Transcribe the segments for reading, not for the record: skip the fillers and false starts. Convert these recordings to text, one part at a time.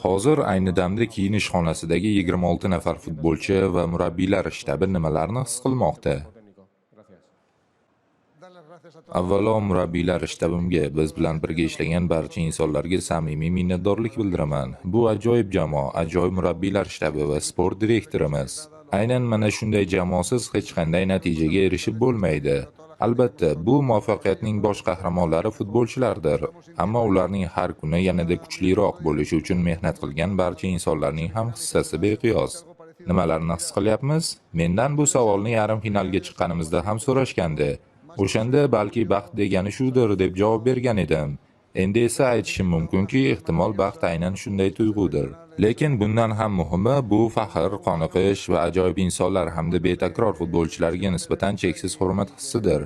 Hozir ayni damda kiyinish xonasidagi 26 nafar futbolchi va murabbiylar shtabi nimalarni his qilmoqda? Avvalo murabbiylar shtabimga, biz bilan birga ishlagan barcha insonlarga samimiy minnatdorlik bildiraman. Bu ajoyib jamoa, ajoyib murabbiylar shtabi va sport direktorimiz. Aynan mana shunday jamoasiz hech qanday natijaga erishib bo'lmaydi. Albatta, bu muvaffaqiyatning bosh qahramonlari futbolchilardir, ammo ularning har kuni yanada kuchliroq bo'lishi uchun mehnat qilgan barcha insonlarning ham hissasi beqiyos. Nimalarni his qilyapmiz? Mendan bu savolni yarim finalga chiqqanimizda ham so'rashgandi. O'shanda balki baxt degani shudir deb javob bergan edim. Endi esa aytishim mumkinki, ehtimol baxt aynan shunday tuyg'udir. Lekin bundan ham muhimi bu faxr, qoniqish va ajoyib insonlar hamda betakror futbolchilarga nisbatan cheksiz hurmat hissidir.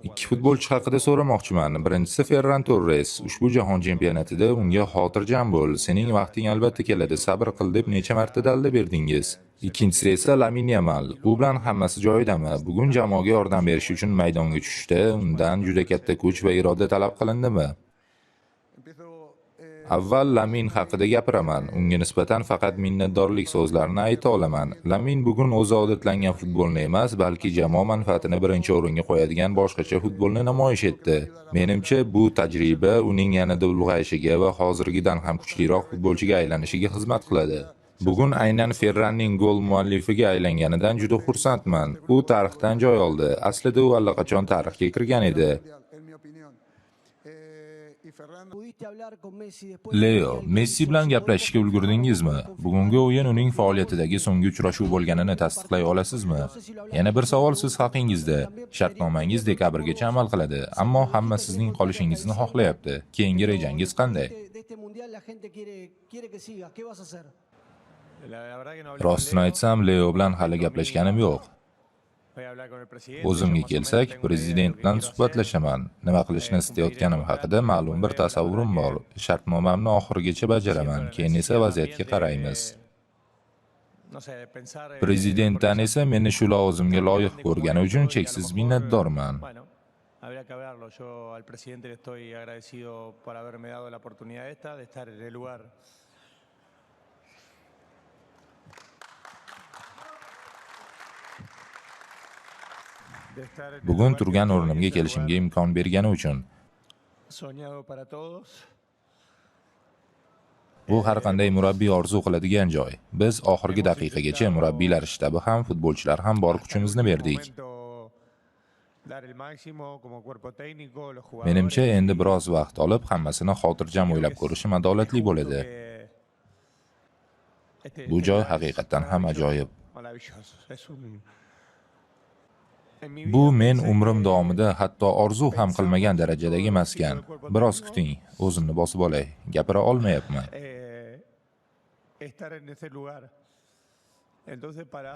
Ikki futbolchi haqida so'ramoqchiman. Birinchisi Ferran Torres. Ushbu jahon chempionatida unga xotirjam bo'l. Sening vaqting albatta keladi, sabr qil deb necha marta dalda berdingiz. Ikkinchisi esa Lamine Yamal. U bilan hammasi joyidami? Bugun jamoaga yordam berish uchun maydonga tushishda undan juda katta kuch va iroda talab qilindimi? Avval Lamin haqida gapiraman. Unga nisbatan faqat minnatdorlik so'zlarini ayta olaman. Lamin bugun o'zi odatlangan futbolni emas, balki jamoa manfaatini birinchi o'ringa qo'yadigan boshqacha futbolni namoyish etdi. Menimcha, bu tajriba uning yanada ulg'ayishiga va hozirgidan ham kuchliroq futbolchiga aylanishiga xizmat qiladi. Bugun aynan Ferranning gol muallifiga aylanganidan juda xursandman. U tarixdan joy oldi. Aslida u allaqachon tarixga kirgan edi. Leo, Messi bilan gaplashishga ulgurdingizmi? Bugungi o'yin uning faoliyatidagi so'nggi uchrashuv bo'lganini tasdiqlay olasizmi? Yana bir savol siz haqingizda. Shartnomangiz dekabrgacha amal qiladi, ammo hamma sizning qolishingizni xohlayapti. Keyingi rejangiz qanday? Rostini aytsam, Leo bilan hali gaplashganim yo'q. O'zimga kelsak, prezident bilan suhbatlashaman. Nima qilishni istayotganim haqida ma'lum bir tasavvurim bor. Shartnomamni oxirigacha bajaraman, keyin esa vaziyatga qaraymiz. Prezidentdan esa meni shu lavozimga loyiq ko'rgani uchun cheksiz minnatdorman. Habría que verlo. Yo al presidente le estoy agradecido por haberme dado la oportunidad esta de estar en el lugar. Bugun turgan o'rnimga kelishimga imkon bergani uchun. Soñado para todos. Bu har qanday murabbiy orzu qiladigan joy. Biz oxirgi daqiqagacha murabbiylar shtabi ham, futbolchilar ham bor kuchimizni berdik. Menimcha endi biroz vaqt olib, hammasini xotirjam o'ylab ko'rishim adolatli bo'ladi. Bu joy haqiqatan ham ajoyib. Bu men umrim davomida hatto orzu ham qilmagan darajadagi maskan. Biroz kuting, o'zimni bosib olay. Gapira olmayapman.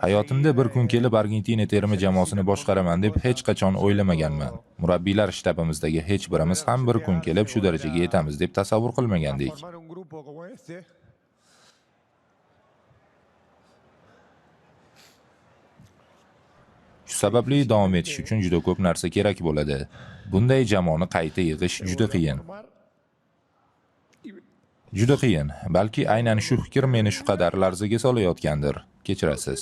Hayotimda bir kun kelib Argentina terma jamoasini boshqaraman deb hech qachon o'ylamaganman. Murabbiylar shtabimizdagi hech birimiz ham bir kun kelib shu darajaga yetamiz deb tasavvur qilmagandik. Shu sababli davom etish uchun juda ko'p narsa kerak bo'ladi. Bunday jamoani qayta yig'ish juda qiyin. Juda qiyin. Balki aynan shu fikr meni shu qadar larzaga solayotgandir. Kechirasiz.